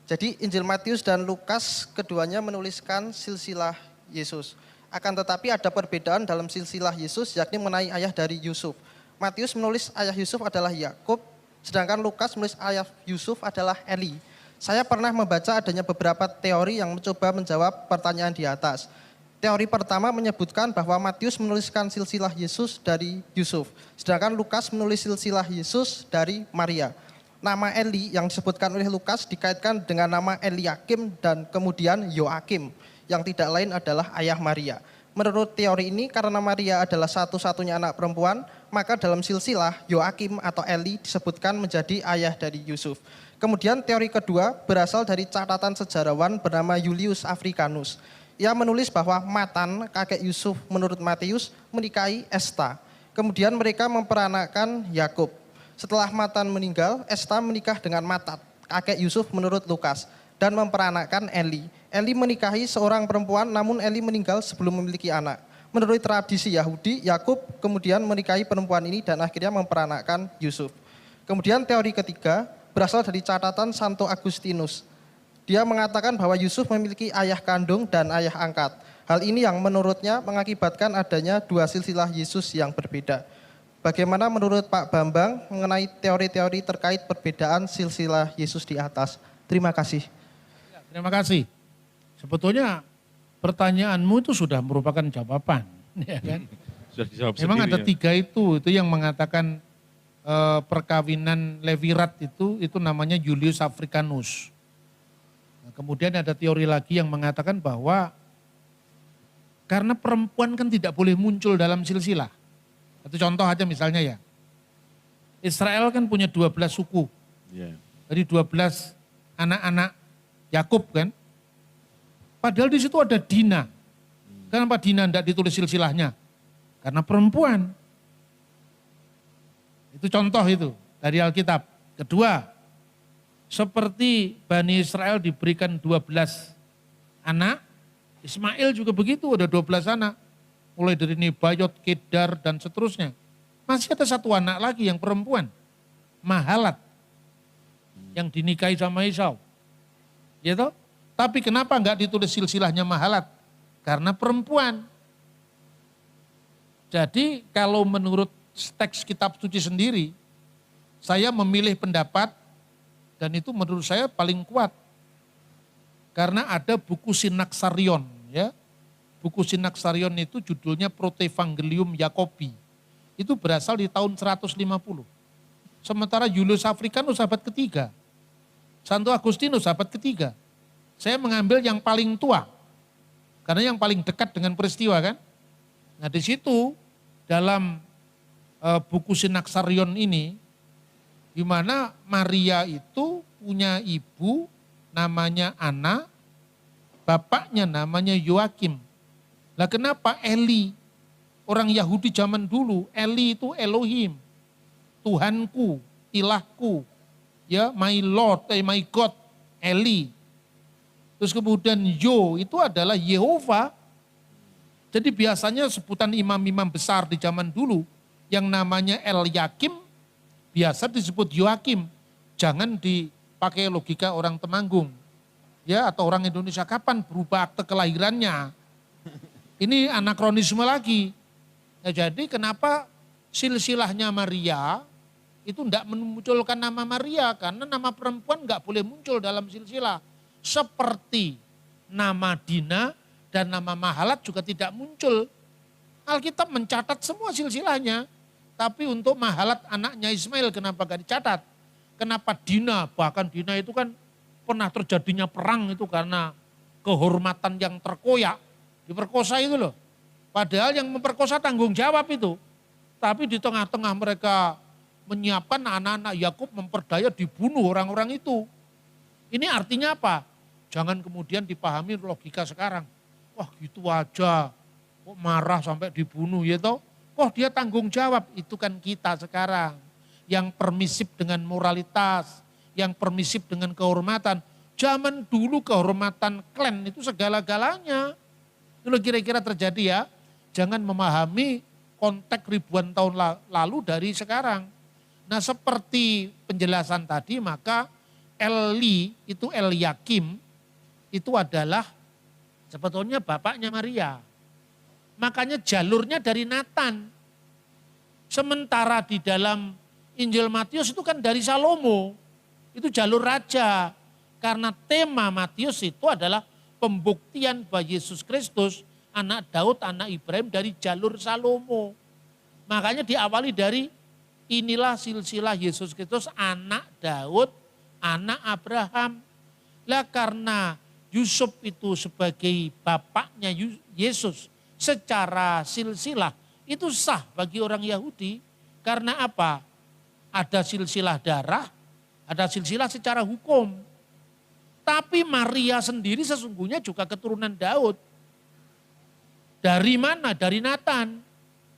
Jadi Injil Matius dan Lukas keduanya menuliskan silsilah Yesus. Akan tetapi ada perbedaan dalam silsilah Yesus yakni mengenai ayah dari Yusuf. Matius menulis ayah Yusuf adalah Yakub, sedangkan Lukas menulis ayah Yusuf adalah Eli. Saya pernah membaca adanya beberapa teori yang mencoba menjawab pertanyaan di atas. Teori pertama menyebutkan bahwa Matius menuliskan silsilah Yesus dari Yusuf, sedangkan Lukas menulis silsilah Yesus dari Maria. Nama Eli yang disebutkan oleh Lukas dikaitkan dengan nama Eliakim dan kemudian Yoakim, yang tidak lain adalah ayah Maria. Menurut teori ini, karena Maria adalah satu-satunya anak perempuan, maka dalam silsilah Yoakim atau Eli disebutkan menjadi ayah dari Yusuf. Kemudian teori kedua berasal dari catatan sejarawan bernama Julius Africanus. Ia menulis bahwa Matan, kakek Yusuf menurut Matius, menikahi Esta. Kemudian mereka memperanakkan Yakub. Setelah Matan meninggal, Esta menikah dengan Matat, kakek Yusuf menurut Lukas, dan memperanakkan Eli. Eli menikahi seorang perempuan, namun Eli meninggal sebelum memiliki anak. Menurut tradisi Yahudi, Yakub kemudian menikahi perempuan ini dan akhirnya memperanakkan Yusuf. Kemudian teori ketiga berasal dari catatan Santo Agustinus. Dia mengatakan bahwa Yusuf memiliki ayah kandung dan ayah angkat. Hal ini yang menurutnya mengakibatkan adanya dua silsilah Yesus yang berbeda. Bagaimana menurut Pak Bambang mengenai teori-teori terkait perbedaan silsilah Yesus di atas? Terima kasih. Terima kasih. Sebetulnya pertanyaanmu itu sudah merupakan jawaban. Ya kan? Sudah dijawab Memang ada sendiri, ya. 3 itu yang mengatakan perkawinan Levirat itu namanya Julius Africanus. Nah, kemudian ada teori lagi yang mengatakan bahwa karena perempuan kan tidak boleh muncul dalam silsilah. Itu contoh aja misalnya ya. Israel kan punya 12 suku. Ya. Dari 12 anak-anak Yakub kan. Padahal di situ ada Dina. Kenapa Dina tidak ditulis silsilahnya? Karena perempuan. Itu contoh itu dari Alkitab. Kedua, seperti Bani Israel diberikan 12 anak, Ismail juga begitu, ada 12 anak. Mulai dari Nebayot, Kedar, dan seterusnya. Masih ada satu anak lagi yang perempuan, Mahalat, yang dinikahi sama Esau. Ya toh? Tapi kenapa enggak ditulis silsilahnya Mahalat? Karena perempuan. Jadi kalau menurut teks kitab suci sendiri, saya memilih pendapat, dan itu menurut saya paling kuat. Karena ada buku Sinaksarion, ya. Buku Sinaksarion itu judulnya Protevangelium Yakobi. Itu berasal di tahun 150. Sementara Julius Africanus abad ketiga. Santo Agustinus abad ketiga. Saya mengambil yang paling tua. Karena yang paling dekat dengan peristiwa kan. Nah di situ dalam buku Sinaksarion ini, di mana Maria itu punya ibu namanya Ana, bapaknya namanya Yoakim. Lah kenapa Eli, orang Yahudi zaman dulu, Eli itu Elohim, Tuhanku, ilahku, ya my Lord, my God, Eli. Terus kemudian Yo itu adalah Yehova. Jadi biasanya sebutan imam-imam besar di zaman dulu yang namanya Eliakim biasa disebut Yoakim. Jangan dipakai logika orang Temanggung. Ya, atau orang Indonesia kapan berubah akte kelahirannya. Ini anakronisme lagi. Nah, jadi kenapa silsilahnya Maria itu tidak memunculkan nama Maria? Karena nama perempuan nggak boleh muncul dalam silsilah. Seperti nama Dina dan nama Mahalat juga tidak muncul. Alkitab mencatat semua silsilahnya. Tapi untuk Mahalat anaknya Ismail kenapa gak dicatat? Kenapa Dina? Bahkan Dina itu kan pernah terjadinya perang itu karena kehormatan yang terkoyak. Diperkosa itu loh. Padahal yang memperkosa tanggung jawab itu. Tapi di tengah-tengah mereka menyiapkan anak-anak Yakub memperdaya dibunuh orang-orang itu. Ini artinya apa? Jangan kemudian dipahami logika sekarang. Wah gitu aja, kok marah sampai dibunuh ya toh? Oh dia tanggung jawab, itu kan kita sekarang. Yang permisif dengan moralitas, yang permisif dengan kehormatan. Zaman dulu kehormatan klan itu segala-galanya. Itu kira-kira terjadi ya. Jangan memahami konteks ribuan tahun lalu dari sekarang. Nah seperti penjelasan tadi maka Eli itu Eliakim itu adalah sebetulnya bapaknya Maria. Makanya jalurnya dari Nathan. Sementara di dalam Injil Matius itu kan dari Salomo. Itu jalur raja. Karena tema Matius itu adalah pembuktian bahwa Yesus Kristus, anak Daud, anak Ibrahim dari jalur Salomo. Makanya diawali dari inilah silsilah Yesus Kristus, anak Daud, anak Abraham. Lah karena Yusuf itu sebagai bapaknya Yesus secara silsilah itu sah bagi orang Yahudi. Karena apa? Ada silsilah darah, ada silsilah secara hukum. Tapi Maria sendiri sesungguhnya juga keturunan Daud. Dari mana? Dari Nathan.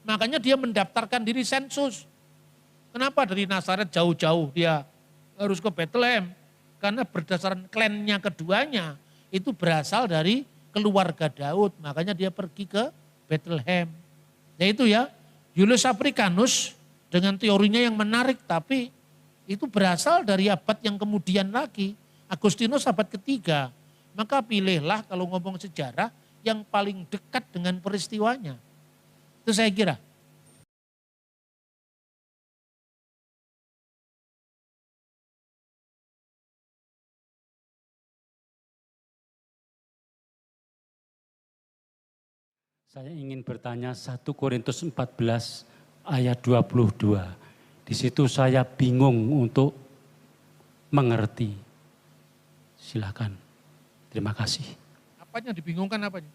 Makanya dia mendaftarkan diri sensus. Kenapa dari Nazaret jauh-jauh dia harus ke Bethlehem? Karena berdasarkan klannya keduanya itu berasal dari keluarga Daud. Makanya dia pergi ke Bethlehem. Ya itu ya, Julius Africanus dengan teorinya yang menarik tapi itu berasal dari abad yang kemudian lagi. Agustinus abad ketiga. Maka pilihlah kalau ngomong sejarah yang paling dekat dengan peristiwanya. Itu saya kira. Saya ingin bertanya 1 Korintus 14 ayat 22. Di situ saya bingung untuk mengerti. Silakan. Terima kasih. Apanya dibingungkan apanya?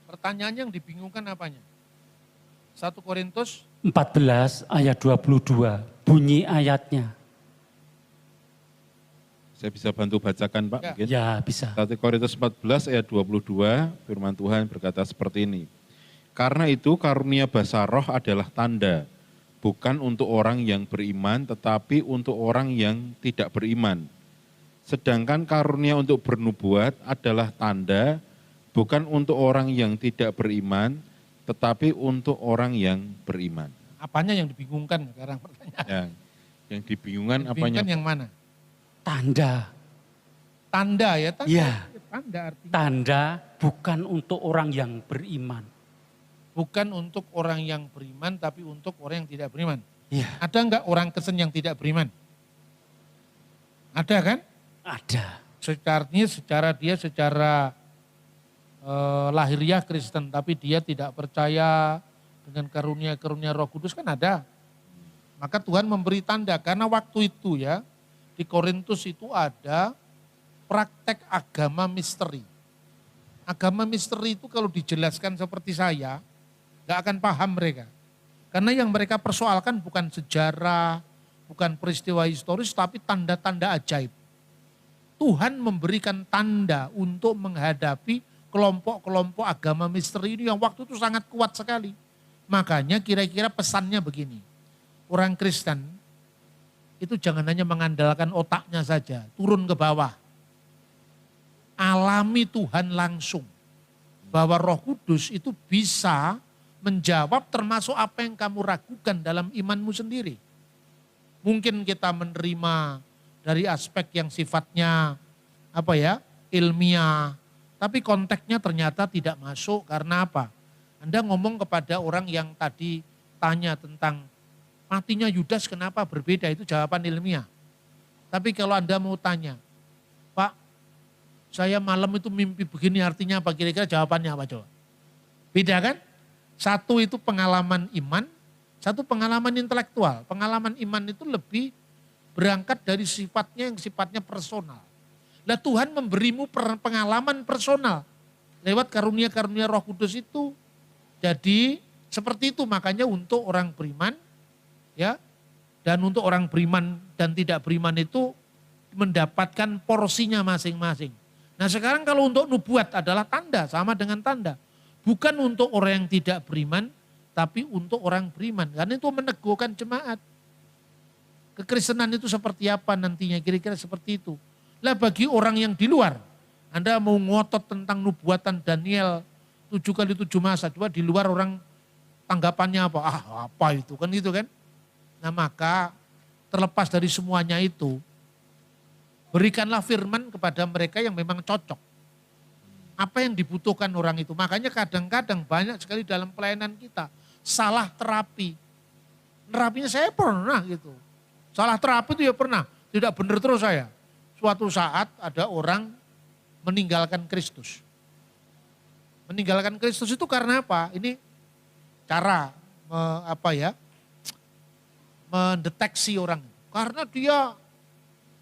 Pertanyaannya yang dibingungkan apanya? 1 Korintus 14 ayat 22. Bunyi ayatnya. Saya bisa bantu bacakan Pak Ya. mungkin. Ya bisa. 1 Korintus 14 ayat 22 firman Tuhan berkata seperti ini. Karena itu karunia basa roh adalah tanda, bukan untuk orang yang beriman tetapi untuk orang yang tidak beriman. Sedangkan karunia untuk bernubuat adalah tanda, bukan untuk orang yang tidak beriman tetapi untuk orang yang beriman. apanya yang dibingungkan sekarang pertanyaan? Ya, yang dibingungkan Yang apanya? dibingungkan yang mana? Tanda. Tanda ya, tanda. Ya. Tanda artinya Tanda bukan untuk orang yang beriman. bukan untuk orang yang beriman tapi untuk orang yang tidak beriman. Ya, Ada enggak orang Kristen yang tidak beriman? Ada kan? ada. Secara lahiriah Kristen, tapi dia tidak percaya dengan karunia-karunia Roh Kudus kan ada. Maka Tuhan memberi tanda karena waktu itu ya di Korintus itu ada praktek agama misteri. Agama misteri itu kalau dijelaskan seperti saya, nggak akan paham mereka. Karena yang mereka persoalkan bukan sejarah, bukan peristiwa historis, tapi tanda-tanda ajaib. Tuhan memberikan tanda untuk menghadapi kelompok-kelompok agama misteri ini yang waktu itu sangat kuat sekali. Makanya kira-kira pesannya begini, orang Kristen itu jangan hanya mengandalkan otaknya saja, turun ke bawah. Alami Tuhan langsung. Bahwa Roh Kudus itu bisa menjawab termasuk apa yang kamu ragukan dalam imanmu sendiri. Mungkin kita menerima dari aspek yang sifatnya ilmiah, tapi konteksnya ternyata tidak masuk karena apa? Anda ngomong kepada orang yang tadi tanya tentang matinya Yudas kenapa berbeda, itu jawaban ilmiah. Tapi kalau Anda mau tanya, Pak, saya malam itu mimpi begini artinya apa? Kira-kira jawabannya apa coba? Beda kan? Satu itu pengalaman iman, satu pengalaman intelektual. Pengalaman iman itu lebih berangkat dari sifatnya personal. Nah Tuhan memberimu pengalaman personal lewat karunia-karunia Roh Kudus itu. Jadi seperti itu makanya untuk orang beriman ya dan untuk orang beriman dan tidak beriman itu mendapatkan porsinya masing-masing. Nah sekarang kalau untuk nubuat adalah tanda, sama dengan tanda. Bukan untuk orang yang tidak beriman, tapi untuk orang beriman. Karena itu meneguhkan jemaat. Kekristenan itu seperti apa nantinya, kira-kira seperti itu. Lah bagi orang yang di luar, Anda mau ngotot tentang nubuatan Daniel 7 kali 7 masa, coba di luar orang tanggapannya apa? Ah apa itu kan gitu kan. Nah maka terlepas dari semuanya itu, berikanlah firman kepada mereka yang memang cocok. Apa yang dibutuhkan orang itu. Makanya kadang-kadang banyak sekali dalam pelayanan kita salah terapi. Terapinya saya pernah gitu. Salah terapi itu ya pernah. Tidak benar terus saya. Suatu saat ada orang meninggalkan Kristus. Meninggalkan Kristus itu karena apa? Ini cara mendeteksi orang. Karena dia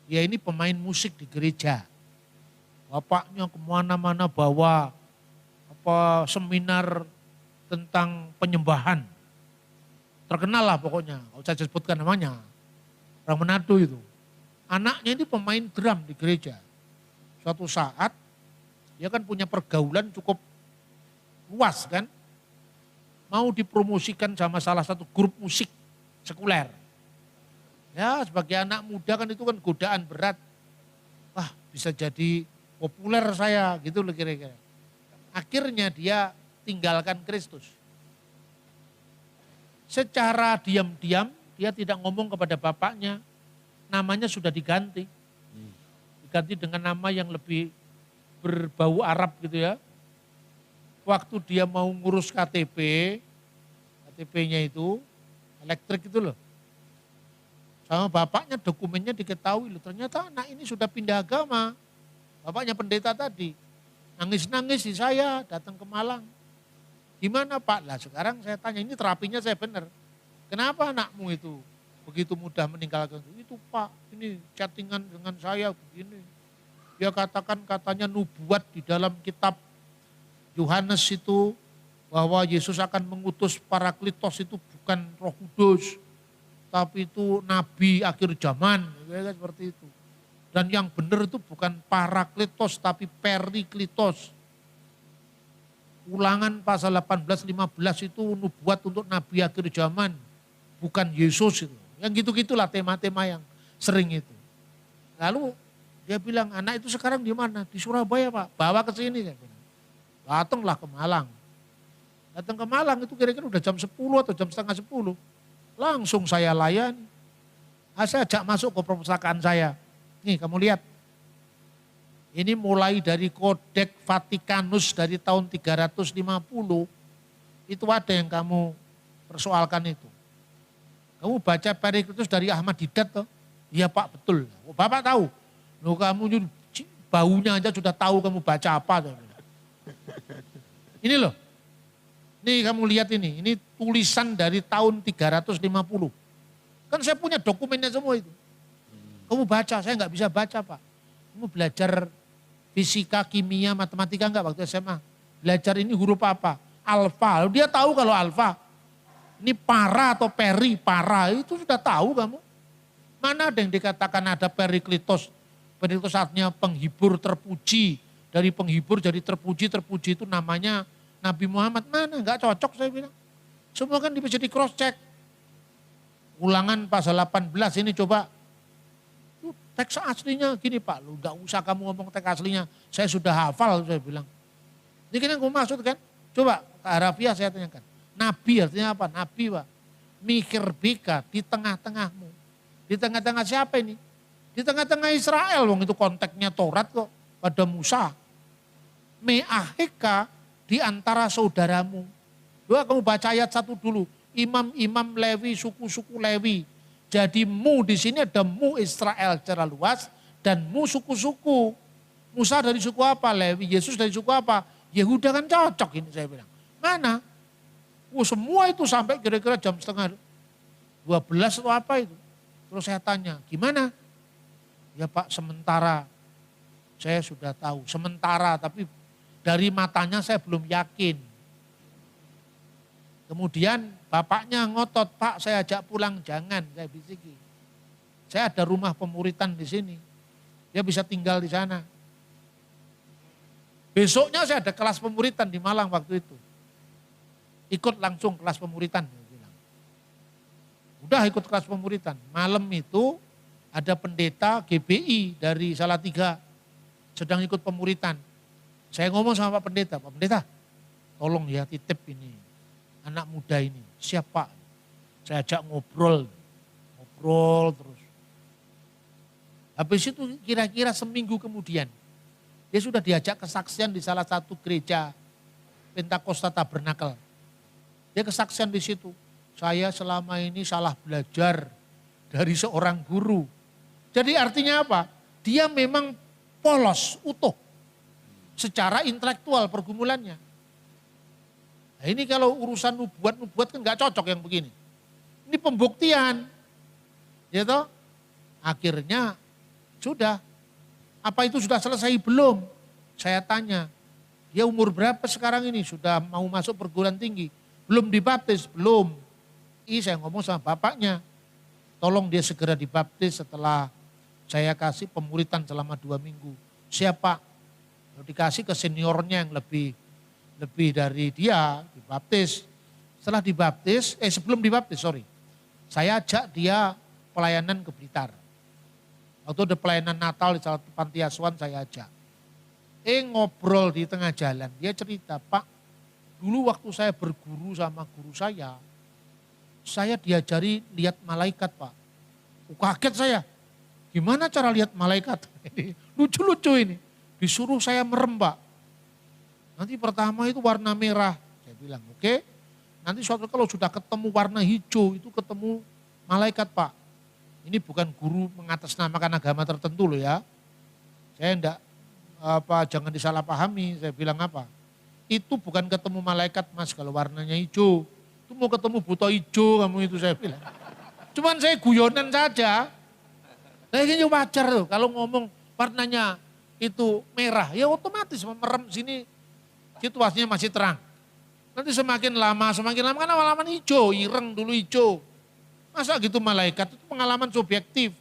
ini pemain musik di gereja. Bapaknya kemana-mana bawa seminar tentang penyembahan. Terkenal lah pokoknya, kalau saya sebutkan namanya. Orang Manado itu. Anaknya ini pemain drum di gereja. Suatu saat dia kan punya pergaulan cukup luas kan. Mau dipromosikan sama salah satu grup musik sekuler. Ya sebagai anak muda kan itu kan godaan berat. Wah bisa jadi populer saya gitu loh kira-kira. Akhirnya dia tinggalkan Kristus. Secara diam-diam dia tidak ngomong kepada bapaknya. Namanya sudah diganti. Diganti dengan nama yang lebih berbau Arab gitu ya. Waktu dia mau ngurus KTP-nya itu elektrik itu loh. Sama bapaknya dokumennya diketahui loh. Ternyata anak ini sudah pindah agama. Bapaknya pendeta tadi. Nangis-nangis di saya datang ke Malang. Gimana Pak? Lah sekarang saya tanya ini terapinya saya benar. Kenapa anakmu itu begitu mudah meninggalkan itu? Itu Pak ini chattingan dengan saya begini. Dia katakan katanya nubuat di dalam kitab Yohanes itu bahwa Yesus akan mengutus Parakletos itu bukan Roh Kudus, tapi itu nabi akhir zaman, ya, seperti itu. Dan yang benar itu bukan Parakletos tapi Perikletos. Ulangan pasal 18-15 itu nubuat untuk nabi akhir zaman, bukan Yesus itu. Yang gitu-gitulah tema-tema yang sering itu. Lalu dia bilang anak itu sekarang di mana? Di Surabaya Pak, bawa ke sini. Datanglah ke Malang. Datang ke Malang itu kira-kira udah jam 10 atau jam setengah 10. Langsung saya layani. Saya ajak masuk ke perpustakaan saya. Nih kamu lihat. Ini mulai dari Kodeks Vatikanus dari tahun 350. Itu ada yang kamu persoalkan itu. Kamu baca Perikletos dari Ahmad Didat toh? Iya Pak betul. Oh, Bapak tahu. Loh kamu baunya aja sudah tahu kamu baca apa. Ini loh. Nih kamu lihat ini tulisan dari tahun 350. Kan saya punya dokumennya semua itu. Kamu baca, saya nggak bisa baca Pak. Kamu belajar fisika, kimia, matematika enggak waktu SMA? Belajar ini huruf apa? Alfa. Dia tahu kalau alfa. Ini para atau peri, para itu sudah tahu kamu. Mana ada yang dikatakan ada Perikletos. Perikletos artinya penghibur terpuji. Dari penghibur jadi terpuji itu namanya Nabi Muhammad. Mana enggak cocok saya bilang. Semua kan bisa di cross check. Ulangan pasal 18 ini coba. Teks aslinya gini Pak, lu enggak usah kamu ngomong teks aslinya. Saya sudah hafal saya bilang. Ini kan yang gue maksud kan. Coba ke Arabia saya tanyakan. Nabi artinya apa? Nabi Pak. Mikir bika di tengah-tengahmu. Di tengah-tengah siapa ini? Di tengah-tengah Israel. Wong itu konteksnya Taurat kok. Pada Musa. Me'aheka di antara saudaramu. Coba kamu baca ayat 1 dulu. Imam-imam Lewi, suku-suku Lewi. Jadi mu di sini ada mu Israel secara luas dan mu suku-suku. Musa dari suku apa? Lewi. Yesus dari suku apa? Yehuda kan cocok ini saya bilang. Mana? Semua itu sampai kira-kira jam setengah 12 atau apa itu. Terus saya tanya, gimana? Ya Pak, sementara saya sudah tahu. Sementara, tapi dari matanya saya belum yakin. Kemudian bapaknya ngotot, Pak saya ajak pulang, jangan, saya bisiki. Saya ada rumah pemuritan di sini. Dia bisa tinggal di sana. Besoknya saya ada kelas pemuritan di Malang waktu itu. Ikut langsung kelas pemuritan. Dia bilang. Udah ikut kelas pemuritan. Malam itu ada pendeta GBI dari Salatiga sedang ikut pemuritan. Saya ngomong sama Pak Pendeta, Pak Pendeta tolong ya titip ini anak muda ini. Siap Pak? Saya ajak ngobrol terus. Habis itu kira-kira seminggu kemudian, dia sudah diajak kesaksian di salah satu gereja Pentakosta Tabernakel. Dia kesaksian di situ. Saya selama ini salah belajar dari seorang guru. Jadi artinya apa? Dia memang polos, utuh. Secara intelektual pergumulannya. Nah ini kalau urusan nubuat kan gak cocok yang begini. Ini pembuktian. Ya toh? Akhirnya sudah. Apa itu sudah selesai belum? Saya tanya. Dia umur berapa sekarang ini? Sudah mau masuk perguruan tinggi. Belum dibaptis? Belum. Saya ngomong sama bapaknya. Tolong dia segera dibaptis setelah saya kasih pemuritan selama 2 minggu. Siapa? Dikasih ke seniornya yang lebih dari dia, dibaptis. Setelah dibaptis, sebelum dibaptis, saya ajak dia pelayanan ke Blitar. Waktu ada pelayanan Natal di salah satu panti asuhan saya ajak. Ngobrol di tengah jalan, dia cerita, Pak, dulu waktu saya berguru sama guru saya diajari lihat malaikat, Pak. Kaget saya, gimana cara lihat malaikat? Lucu-lucu ini. Disuruh saya merem, Pak. Nanti pertama itu warna merah. Saya bilang, oke. Nanti suatu kalau sudah ketemu warna hijau, itu ketemu malaikat, Pak. Ini bukan guru mengatasnamakan agama tertentu loh ya. Saya enggak, jangan disalahpahami, saya bilang apa. Itu bukan ketemu malaikat, Mas, kalau warnanya hijau. Itu mau ketemu buta hijau kamu itu, saya bilang. Cuman saya guyonan saja. Nah ini wajar loh, kalau ngomong warnanya itu merah, ya otomatis merem sini situasinya masih terang. Nanti semakin lama kan awal-awal hijau, ireng dulu hijau. Masa gitu malaikat, itu pengalaman subjektif.